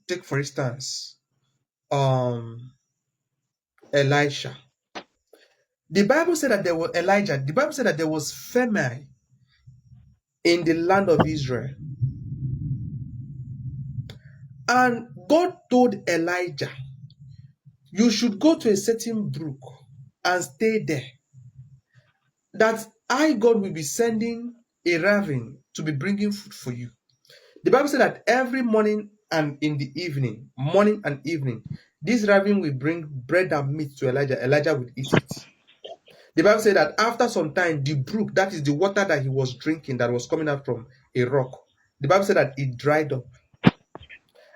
take for instance, Elisha. The Bible said that there was Elijah. The Bible said that there was famine in the land of Israel. And God told Elijah, you should go to a certain brook and stay there. That I, God, will be sending a raven to be bringing food for you. The Bible said that every morning and in the evening, this raven will bring bread and meat to Elijah. Elijah would eat it. The Bible said that after some time, the brook, that is the water that he was drinking, that was coming out from a rock, the Bible said that it dried up.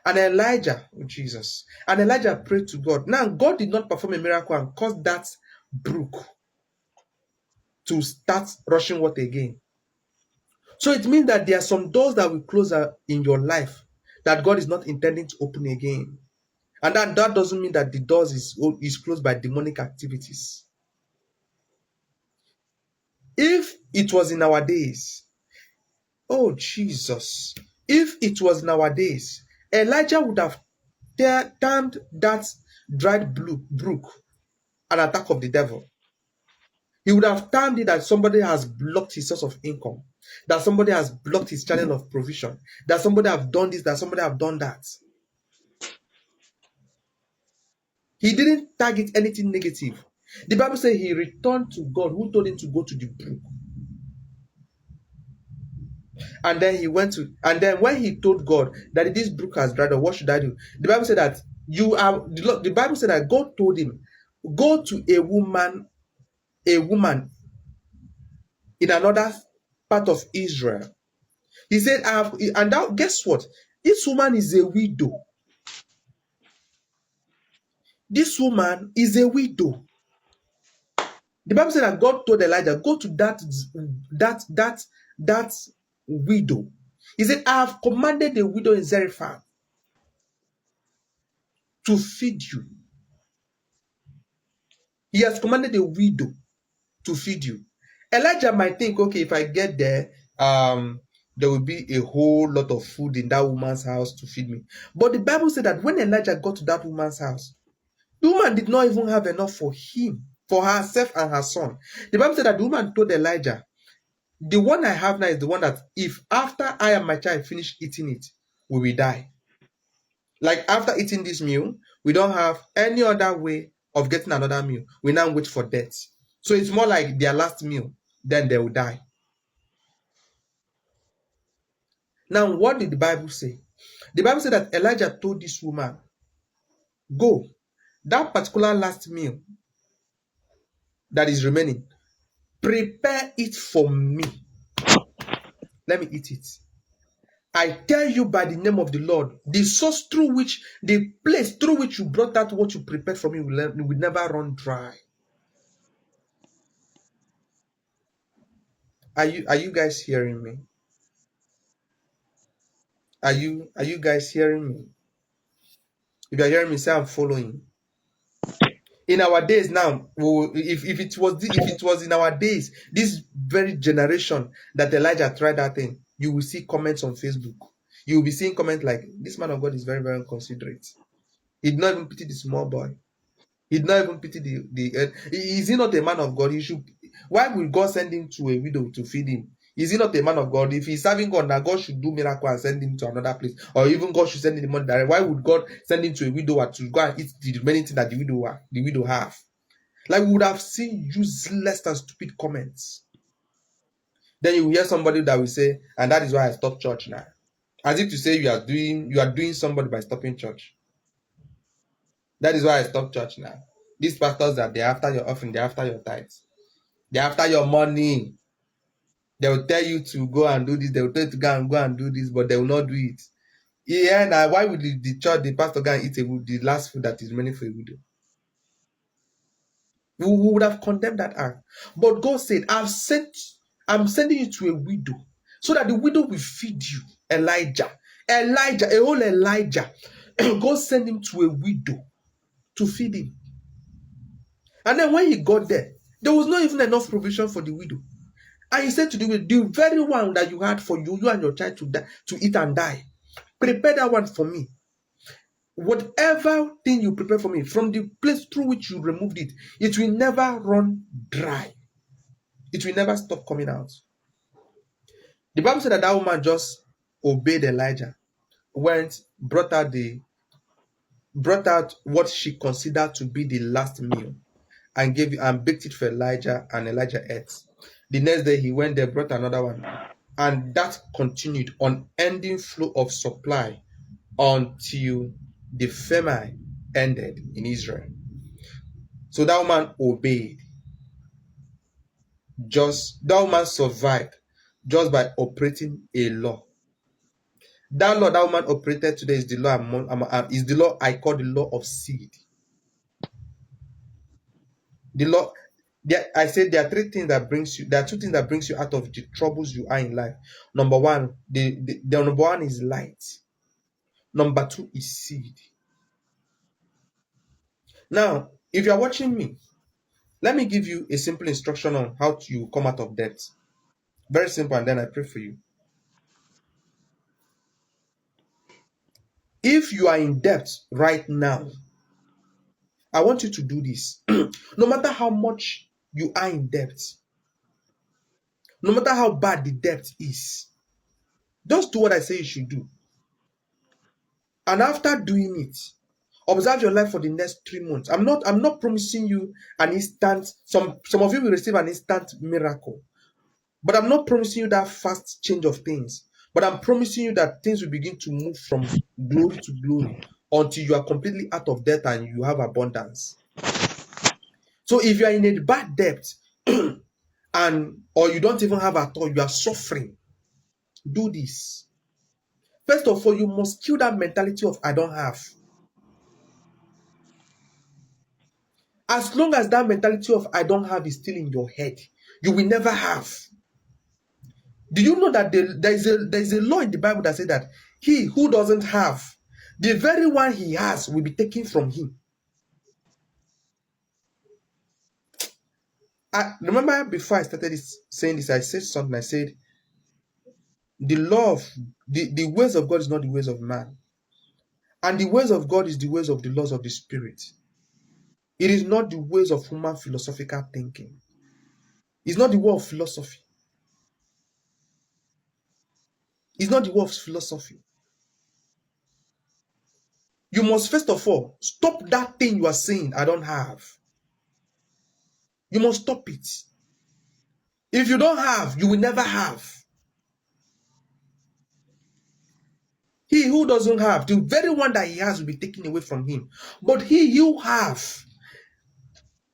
And Elijah prayed to God. Now, God did not perform a miracle and cause that brook to start rushing water again. So it means that there are some doors that will close in your life that God is not intending to open again. And that doesn't mean that the doors is closed by demonic activities. If it was in our days, oh Jesus, if it was in our days, Elijah would have termed that dried brook an attack of the devil. He would have termed it that somebody has blocked his source of income, that somebody has blocked his channel of provision, that somebody have done this, that somebody have done that. He didn't target anything negative. The Bible says he returned to God who told him to go to the brook. And then when he told God that this brook has dried up, what should I do? The Bible said that the Bible said that God told him, go to a woman in another part of Israel. He said, and now guess what? This woman is a widow. This woman is a widow. The Bible said that God told Elijah, go to that widow. He said, I have commanded the widow in Zarephath to feed you. He has commanded the widow to feed you. Elijah might think, okay, if I get there, there will be a whole lot of food in that woman's house to feed me. But the Bible said that when Elijah got to that woman's house, the woman did not even have enough for him, for herself and her son. The Bible said that the woman told Elijah, the one I have now is the one that if after I and my child finish eating it, we will die. Like after eating this meal, we don't have any other way of getting another meal. We now wait for death. So it's more like their last meal, then they will die. Now, what did the Bible say? The Bible said that Elijah told this woman, go, that particular last meal that is remaining, prepare it for me. Let me eat it. I tell you by the name of the Lord, the source through which, the place through which you brought that what you prepared for me will never run dry. Are you guys hearing me? Are you guys hearing me? If you are hearing me, say I'm following. In our days now, if it was in our days, this very generation that Elijah tried that thing, you will see comments on Facebook. You will be seeing comments like, this man of God is very, very inconsiderate. He did not even pity the small boy. He did not even pity is he not a man of God? Why would God send him to a widow to feed him? Is he not a man of God? If he's serving God, now God should do miracle and send him to another place. Or even God should send him the money direct. Why would God send him to a widow to go and eat the remaining thing that the widow have? Like, we would have seen useless and stupid comments. Then you will hear somebody that will say, and that is why I stopped church now. As if to say you are doing somebody by stopping church. That is why I stopped church now. These pastors that they're after your offering, they're after your tithes. They're after your money. They will tell you to go and do this. They will tell you to go and do this, but they will not do it. Yeah, now why would the church, the pastor, go and eat the last food that is remaining for a widow? We would have condemned that act. But God said, I'm sending you to a widow so that the widow will feed you. Elijah, a whole Elijah. God sent him to a widow to feed him. And then when he got there was not even enough provision for the widow. And he said to the widow, the very one that you had for you and your child to eat and die, prepare that one for me. Whatever thing you prepare for me, from the place through which you removed it, it will never run dry. It will never stop coming out. The Bible said that that woman just obeyed Elijah, went, brought out what she considered to be the last meal, and gave and baked it for Elijah, and Elijah ate. The next day he went there, brought another one, and that continued, unending flow of supply until the famine ended in Israel. So that woman obeyed. That woman survived just by operating a law. That law that woman operated today is the law I call the law of seed. The law. I said there are three things that brings you. There are two things that brings you out of the troubles you are in life. Number one, the number one is light. Number two is seed. Now, if you are watching me, let me give you a simple instruction on how to come out of debt. Very simple, and then I pray for you. If you are in debt right now, I want you to do this. No matter how much you are in debt, no matter how bad the debt is, just do what I say you should do. And after doing it, observe your life for the next 3 months. I'm not promising you an instant. Some of you will receive an instant miracle, but I'm not promising you that fast change of things. But I'm promising you that things will begin to move from glory to glory until you are completely out of debt and you have abundance. So if you are in a bad debt or you don't even have at all, you are suffering, do this. First of all, you must kill that mentality of I don't have. As long as that mentality of I don't have is still in your head, you will never have. Do you know that there is a law in the Bible that says that he who doesn't have, the very one he has will be taken from him. I remember before I started saying this, I said something. I said, the ways of God is not the ways of man. And the ways of God is the ways of the laws of the Spirit. It is not the ways of human philosophical thinking. It's not the way of philosophy. It's not the way of philosophy. You must first of all stop that thing you are saying, I don't have. You must stop it. If you don't have, you will never have. He who doesn't have, the very one that he has will be taken away from him. But he who have,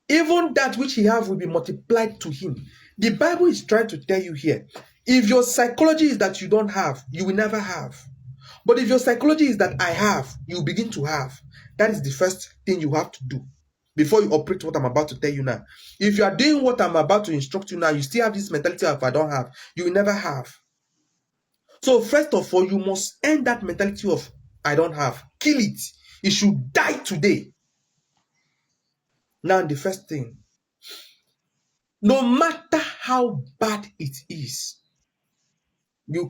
even that which he have will be multiplied to him. The Bible is trying to tell you here, if your psychology is that you don't have, you will never have. But if your psychology is that I have, you begin to have. That is the first thing you have to do before you operate what I'm about to tell you now. If you are doing what I'm about to instruct you now, you still have this mentality of I don't have, you will never have. So first of all, you must end that mentality of I don't have. Kill it. It should die today. Now, the first thing, no matter how bad it is, you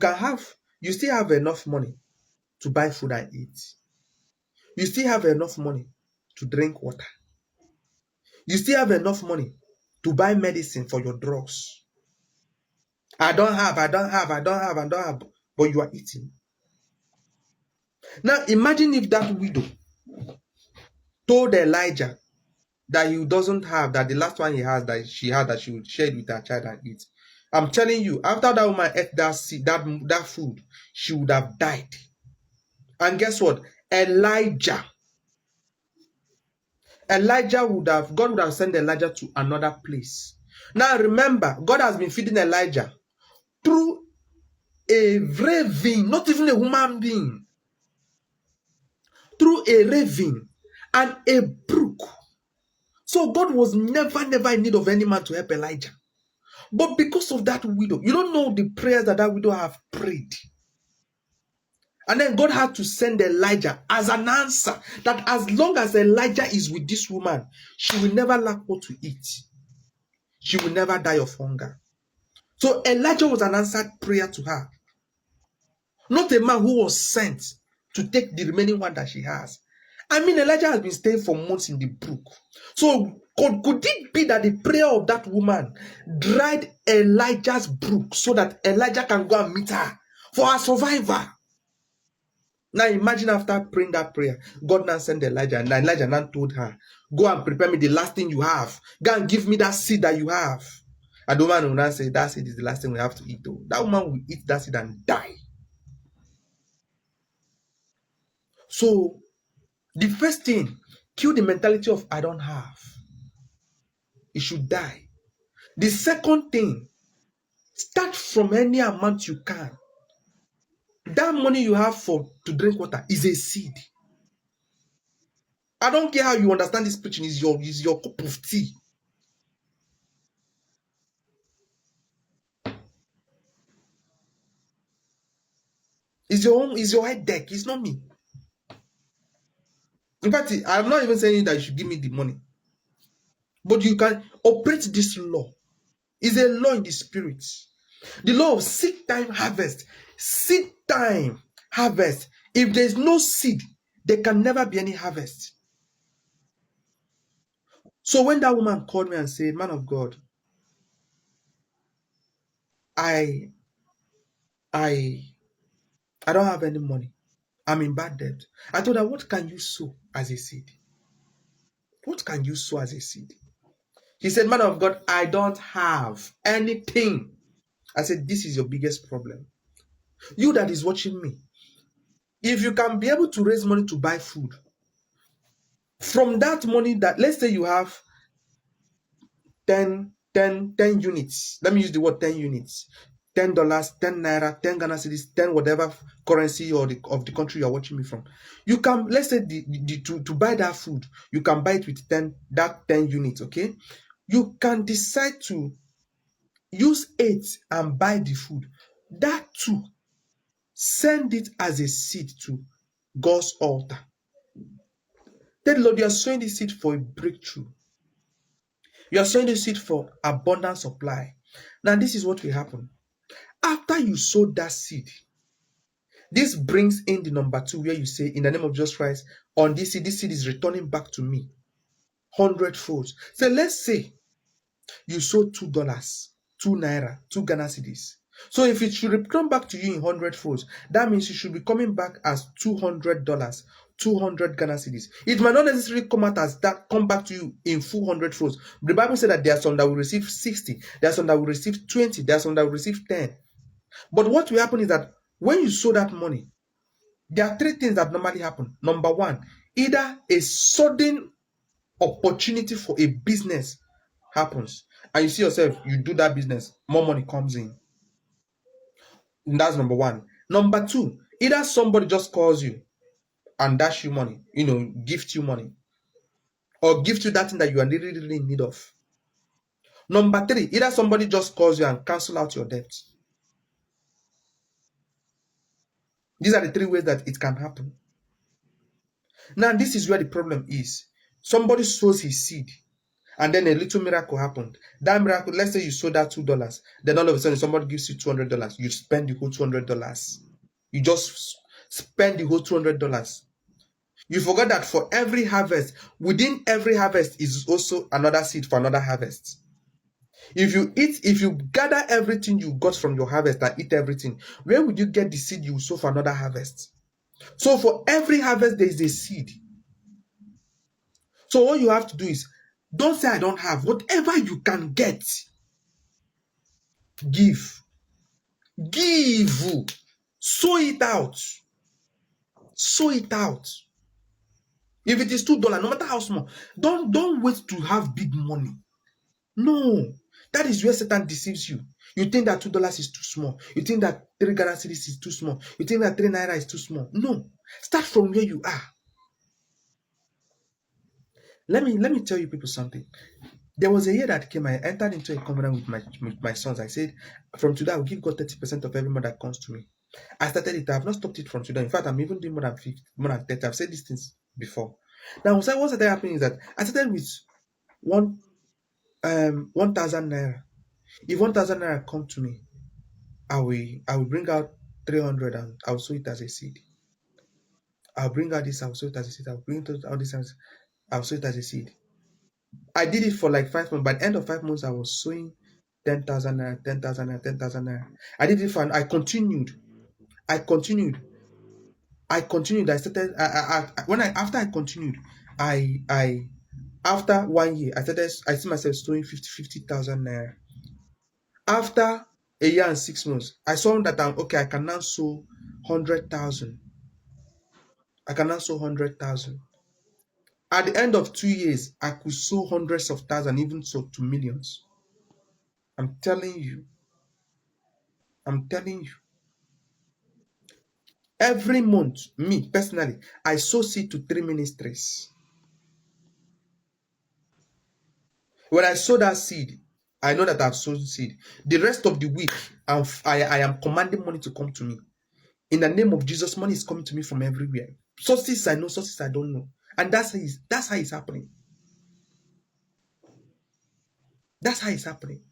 still have enough money to buy food and eat. You still have enough money to drink water. You still have enough money to buy medicine for your drugs. I don't have, but you are eating. Now imagine if that widow told Elijah that he doesn't have, that the last one he has, that she would share it with her child and eat. I'm telling you, after that woman ate that food, she would have died. And guess what? God would have sent Elijah to another place. Now remember, God has been feeding Elijah through a raven, not even a human being, through a raven and a brook. So God was never in need of any man to help Elijah. But because of that widow, you don't know the prayers that widow have prayed. And then God had to send Elijah as an answer that as long as Elijah is with this woman, she will never lack what to eat. She will never die of hunger. So Elijah was an answered prayer to her. Not a man who was sent to take the remaining one that she has I mean, Elijah has been staying for months in the brook. So could it be that the prayer of that woman dried Elijah's brook so that Elijah can go and meet her for her survival? Now imagine after praying that prayer, God now sent Elijah, and Elijah now told her, go and prepare me the last thing you have. Go and give me that seed that you have. And the woman will now say, that seed is the last thing we have to eat though. That woman will eat that seed and die. So the first thing, kill the mentality of I don't have. It should die. The second thing, start from any amount you can. That money you have for to drink water is a seed. I don't care how you understand this preaching, is your cup of tea. It's your own, it's your head deck, it's not me. In fact, I'm not even saying that you should give me the money. But you can operate this law. It's a law in the spirit. The law of seed time harvest. Seed time harvest. If there's no seed, there can never be any harvest. So when that woman called me and said, man of God, I don't have any money. I'm in bad debt. I told her, what can you sow as a seed? What can you sow as a seed? He said, man of God, I don't have anything. I said, this is your biggest problem. You that is watching me, if you can be able to raise money to buy food, from that money that, let's say you have 10 units. Let me use the word 10 units. $10, 10 naira, 10 Ghana cedis, 10 whatever currency or of the country you're watching me from. You can, let's say to buy that food, you can buy it with 10 units, okay? You can decide to use 8 and buy the food. That too, send it as a seed to God's altar. Tell the Lord, you are sowing this seed for a breakthrough. You are sowing this seed for abundant supply. Now, this is what will happen. After you sow that seed, this brings in the number 2, where you say, in the name of Jesus Christ, on this seed is returning back to me 100-fold. So let's say you sow $2, 2 naira, 2 Ghana cedis. So if it should return back to you in 100-fold, that means it should be coming back as $200, 200 Ghana cedis. It might not necessarily come out as that, come back to you in full 100-folds. The Bible said that there are some that will receive 60, there are some that will receive 20, there are some that will receive 10. But what will happen is that when you sow that money, there are 3 things that normally happen. Number 1, either a sudden opportunity for a business happens, and you see yourself, you do that business, more money comes in. And that's number 1. Number 2, either somebody just calls you and dash you money, gift you money, or gift you that thing that you are really, really in need of. Number 3, either somebody just calls you and cancel out your debt. These are the 3 ways that it can happen. Now, this is where the problem is. Somebody sows his seed, and then a little miracle happened. That miracle, let's say you sold that $2, then all of a sudden somebody gives you $200. You spend the whole $200. You just spend the whole $200. You forgot that for every harvest, within every harvest is also another seed for another harvest. If you gather everything you got from your harvest and eat everything, where would you get the seed you sow for another harvest? So for every harvest, there is a seed. So all you have to do is, don't say I don't have. Whatever you can get, give. Give. Sow it out. Sow it out. If it is $2, no matter how small, don't wait to have big money. No. That is where Satan deceives you. You think that $2 is too small. You think that 3 Ghana cedis is too small. You think that 3 naira is too small. No. Start from where you are. Let me tell you people something. There was a year that came, I entered into a covenant with my sons. I said, from today, I will give God 30% of every money that comes to me. I started it. I have not stopped it from today. In fact, I'm even doing more than 50, more than 30. I've said these things before. Now, what started happening is that I started with 1,000 naira. If 1,000 naira come to me, I will bring out 300 and I will sow it as a seed. I'll bring out this, I'll sow it as a seed. I'll bring out all this, I'll sow it as a seed. I did it for like 5 months. By the end of 5 months, I was sowing 10,000 naira, 10,000 naira, 10,000 naira. I did it for, and I continued. I continued. I continued. I started. After I continued, after 1 year, I see myself sowing 50,000 naira. After a year and 6 months, I saw that I'm okay. I can now sow 100,000. I can now sow 100,000. At the end of 2 years, I could sow hundreds of thousands, even so to millions. I'm telling you. I'm telling you. Every month, me personally, I sow seed to 3 ministries. When I sow that seed, I know that I've sown seed. The rest of the week, I am commanding money to come to me. In the name of Jesus, money is coming to me from everywhere. Sources I know, sources I don't know. And that's how it's happening. That's how it's happening.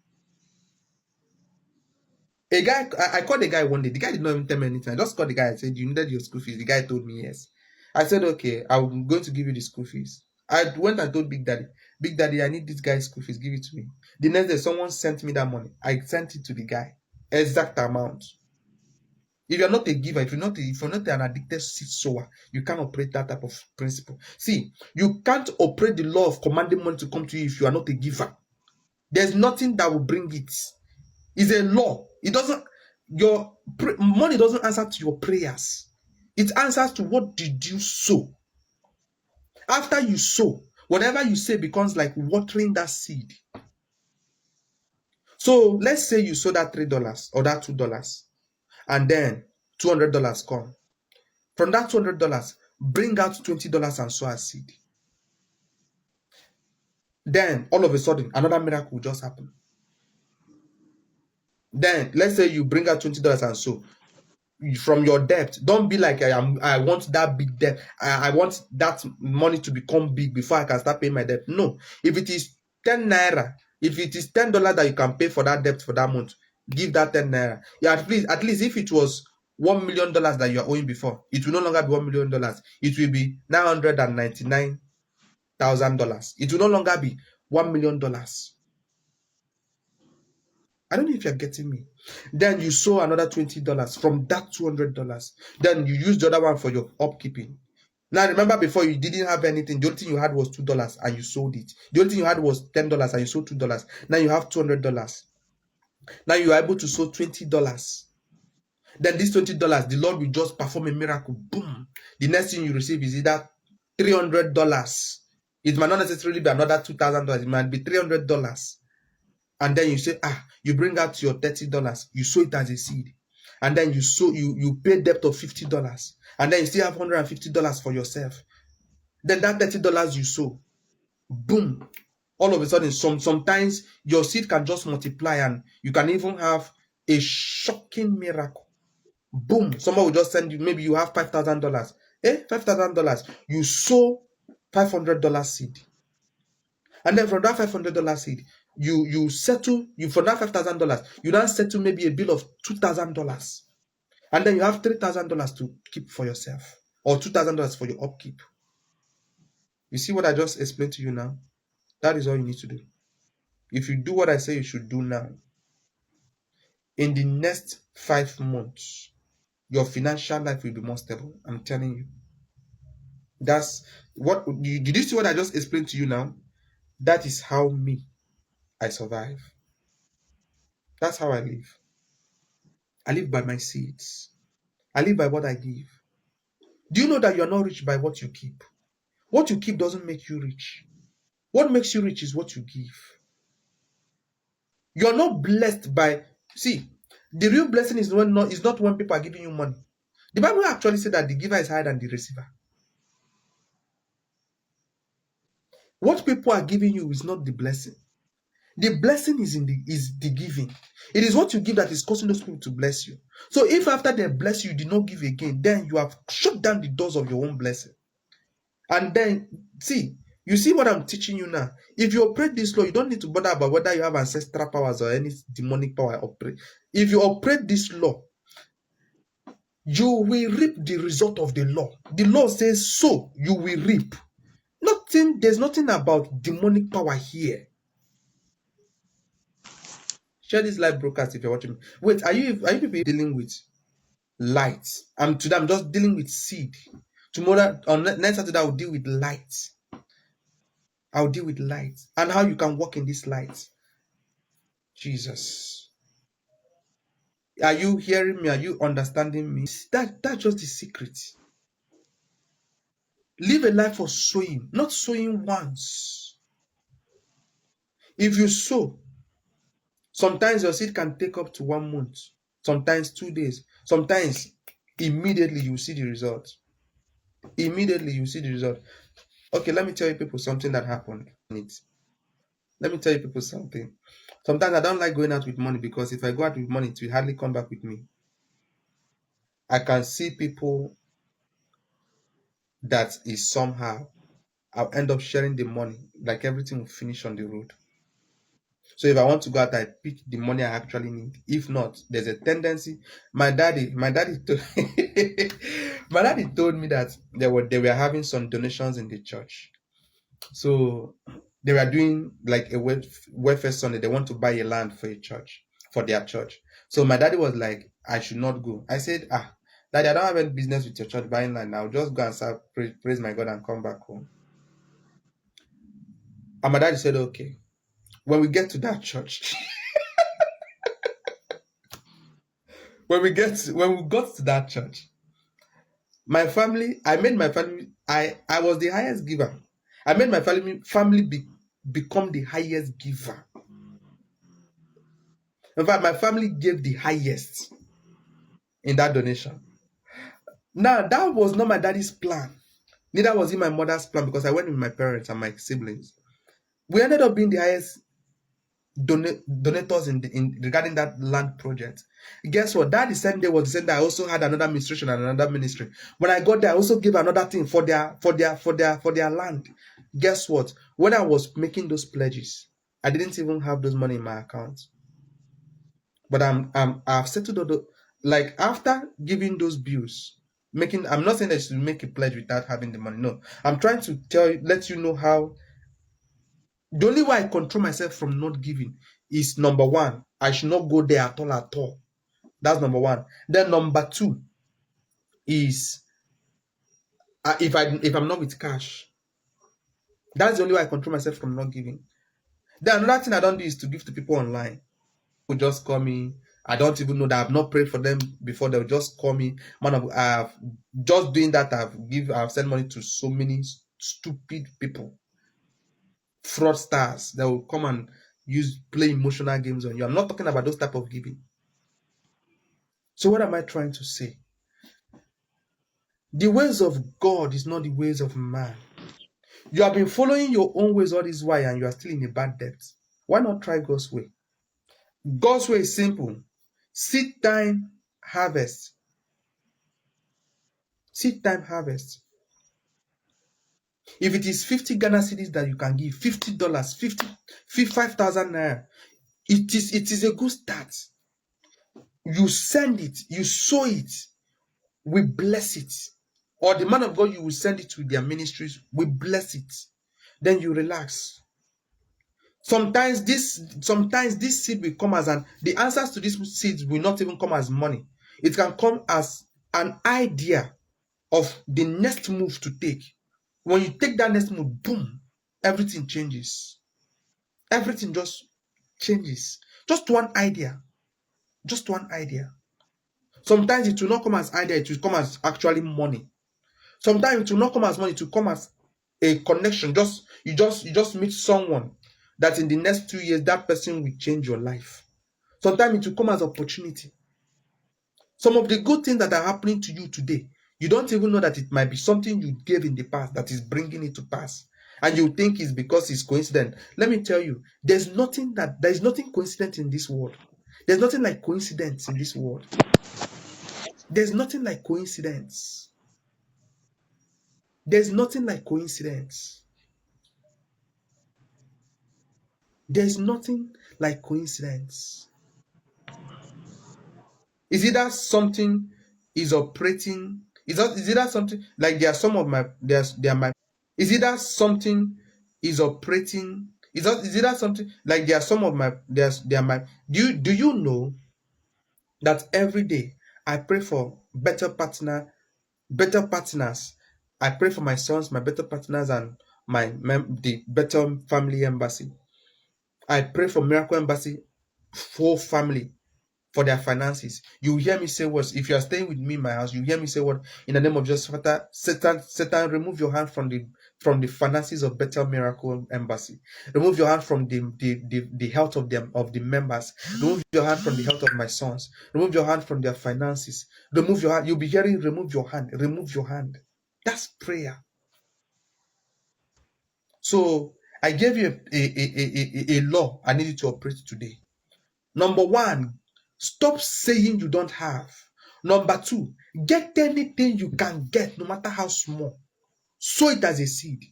A guy, I called the guy one day. The guy did not even tell me anything. I just called the guy. I said, "You needed your school fees." The guy told me yes. I said, "Okay, I'm going to give you the school fees." I went and told Big Daddy, "Big Daddy, I need this guy's school fees. Give it to me." The next day, someone sent me that money. I sent it to the guy. Exact amount. If you're not a giver, if you're not an addicted seed sower, you can't operate that type of principle. See, you can't operate the law of commanding money to come to you if you are not a giver. There's nothing that will bring it. It's a law. It doesn't. Your money doesn't answer to your prayers. It answers to what did you sow. After you sow, whatever you say becomes like watering that seed. So let's say you sow that $3 or that $2, and then $200 come. From that $200, bring out $20 and sow a seed. Then all of a sudden, another miracle will just happen. Then let's say you bring out $20 and sow. From your debt, don't be like I want that big debt. I want that money to become big before I can start paying my debt. No, if it is 10 naira, if it is $10 that you can pay for that debt for that month, give that 10 naira. Yeah, at least if it was $1 million that you are owing before, it will no longer be $1 million. It will be $999,000. It will no longer be $1 million. I don't know if you're getting me. Then you sow another $20 from that $200. Then you use the other one for your upkeeping. Now remember, before you didn't have anything. The only thing you had was $2 and you sold it. The only thing you had was $10 and you sold $2. Now you have $200. Now you are able to sow $20. Then this $20, the Lord will just perform a miracle. Boom. The next thing you receive is either $300. It might not necessarily be another $2,000. It might be $300. And then you say, you bring out your $30, you sow it as a seed, and then you pay debt of $50, and then you still have $150 for yourself. Then that $30 you sow, boom, all of a sudden, sometimes your seed can just multiply, and you can even have a shocking miracle. Boom, someone will just send you, maybe you have $5,000. $5,000, you sow $500 seed. And then from that $500 seed, you settle, from that $5,000, you now settle maybe a bill of $2,000. And then you have $3,000 to keep for yourself, or $2,000 for your upkeep. You see what I just explained to you now? That is all you need to do. If you do what I say you should do now, in the next 5 months, your financial life will be more stable. I'm telling you. That's what did you see what I just explained to you now? That is how I survive. That's how I live. I live by my seeds. I live by what I give. Do you know that you are not rich by what you keep? What you keep doesn't make you rich. What makes you rich is what you give. You are not blessed by, see, the real blessing is not when people are giving you money. The Bible actually said that the giver is higher than the receiver. What people are giving you is not the blessing. The blessing is the giving. It is what you give that is causing those people to bless you. So if after they bless you, you did not give again, then you have shut down the doors of your own blessing. And then, you see what I'm teaching you now. If you operate this law, you don't need to bother about whether you have ancestral powers or any demonic power operate. If you operate this law, You will reap the result of the law. The law says, so you will reap. There's nothing about demonic power here. Share this live broadcast if you're watching me. Wait, are you people dealing with light? Today I'm just dealing with seed. Tomorrow on next Saturday I'll deal with light. I'll deal with light and how you can walk in this light. Jesus. Are you hearing me? Are you understanding me? That's just the secret. Live a life of sowing, not sowing once. If you sow, sometimes your seed can take up to 1 month, sometimes 2 days, sometimes immediately you see the result. Immediately you see the result. Okay, let me tell you people something that happened. Let me tell you people something. Sometimes I don't like going out with money because if I go out with money, it will hardly come back with me. I can see people that is somehow, I'll end up sharing the money, like everything will finish on the road. So if I want to go out, I pick the money I actually need. If not, there's a tendency. My daddy told, my daddy told me that they were having some donations in the church. So they were doing like a welfare Sunday. They want to buy a land for a church, for their church. So my daddy was like, I should not go. I said, daddy, I don't have any business with your church buying land. I'll just go and start praise my God and come back home. And my daddy said, okay. When we get to that church, when we got to that church, I was the highest giver. I made my family become the highest giver. In fact, my family gave the highest in that donation. Now, that was not my daddy's plan. Neither was it my mother's plan because I went with my parents and my siblings. We ended up being the highest donators in regarding that land project. Guess what? That the same day was the same day I also had another administration and another ministry. When I got there, I also gave another thing for their land. Guess what? When I was making those pledges, I didn't even have those money in my account. But I've settled all the, like after giving those bills, I'm not saying that you should make a pledge without having the money. No, I'm trying to let you know how. The only way I control myself from not giving is number one, I should not go there at all. That's number one. Then number two is if I'm not with cash. That's the only way I control myself from not giving. Then another thing I don't do is to give to people online. People just call me. I don't even know that I've not prayed for them before. They'll just call me. Man, I've just doing that. I've sent money to so many stupid people, fraudsters that will come and play emotional games on you. I'm not talking about those type of giving. So what am I trying to say? The ways of God is not the ways of man. You have been following your own ways all this while and you are still in a bad debt. Why not try God's way? God's way is simple. Seed time, harvest. Seed time, harvest. If it is 50 Ghana cedis that you can give, $50, 5,000 naira, it is a good start. You send it, you sow it, we bless it. Or the man of God, you will send it to their ministries, we bless it. Then you relax. Sometimes this seed will come as the answers to these seeds will not even come as money. It can come as an idea of the next move to take. When you take that next move, boom, everything changes. Everything just changes. Just one idea. Just one idea. Sometimes it will not come as idea, it will come as actually money. Sometimes it will not come as money, it will come as a connection. You just meet someone that in the next 2 years, that person will change your life. Sometimes it will come as opportunity. Some of the good things that are happening to you today, you don't even know that it might be something you gave in the past that is bringing it to pass. And you think it's because it's coincident. Let me tell you, there is nothing coincident in this world. There's nothing like coincidence in this world. There's nothing like coincidence. There's nothing like coincidence. There's nothing like coincidence. Is either something is operating. Is it that something like there are some of my there's there are my is it that something is operating? Is it that something like there are some of my there are my do you know that every day I pray for better partners. I pray for my sons, my better partners, and the better family embassy. I pray for Miracle Embassy whole family for their finances. You hear me say what? If you are staying with me in my house, you hear me say what? In the name of Jesus, Father, Satan, remove your hand from the finances of Better Miracle Embassy. Remove your hand from the health of the members. Remove your hand from the health of my sons. Remove your hand from their finances. Remove your hand. You'll be hearing, remove your hand. Remove your hand. That's prayer. So I gave you a law I need you to operate today. Number one, stop saying you don't have. Number two, get anything you can get, no matter how small. Sow it as a seed.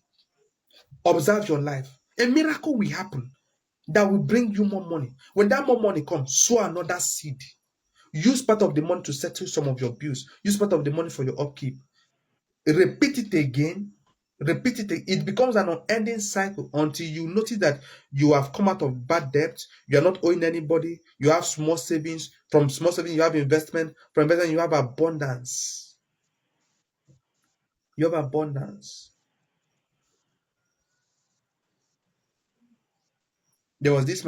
Observe your life. A miracle will happen that will bring you more money. When that more money comes, sow another seed. Use part of the money to settle some of your bills. Use part of the money for your upkeep. Repeat it again. Repeat it. It becomes an unending cycle until you notice that you have come out of bad debt. You are not owing anybody. You have small savings. From small savings, you have investment. From investment, you have abundance. You have abundance. There was this